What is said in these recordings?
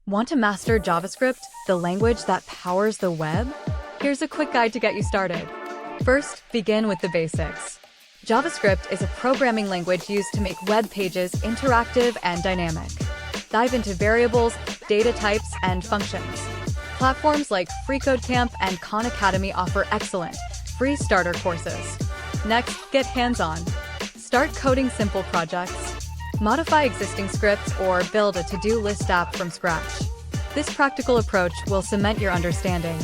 Want to master JavaScript, the language that powers the web? Here's a quick guide to get you started. First, begin with the basics. JavaScript is a programming language used to make web pages interactive and dynamic. Dive into variables, data types, and functions. Platforms like FreeCodeCamp and Khan Academy offer excellent, free starter courses. Next, get hands-on. Start coding simple projects. Modify existing scripts or build a to-do list app from scratch. This practical approach will cement your understanding.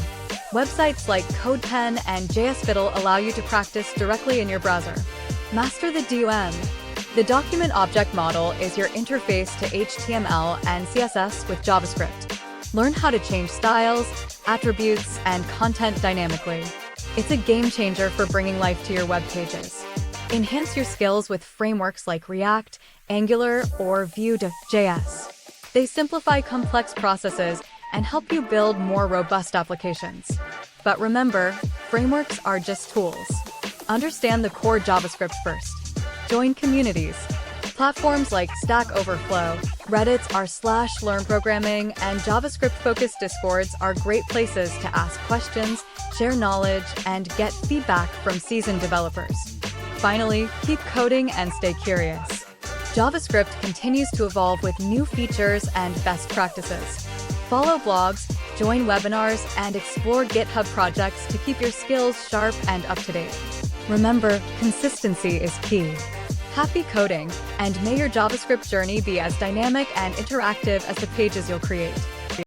Websites like CodePen and JSFiddle allow you to practice directly in your browser. Master the DOM. The document object model is your interface to HTML and CSS with JavaScript. Learn how to change styles, attributes, and content dynamically. It's a game changer for bringing life to your web pages. Enhance your skills with frameworks like React, Angular, or Vue.js. They simplify complex processes and help you build more robust applications. But remember, frameworks are just tools. Understand the core JavaScript first. Join communities. Platforms like Stack Overflow, Reddit's r/learn programming, and JavaScript-focused Discords are great places to ask questions, share knowledge, and get feedback from seasoned developers. Finally, keep coding and stay curious. JavaScript continues to evolve with new features and best practices. Follow blogs, join webinars, and explore GitHub projects to keep your skills sharp and up to date. Remember, consistency is key. Happy coding, and may your JavaScript journey be as dynamic and interactive as the pages you'll create.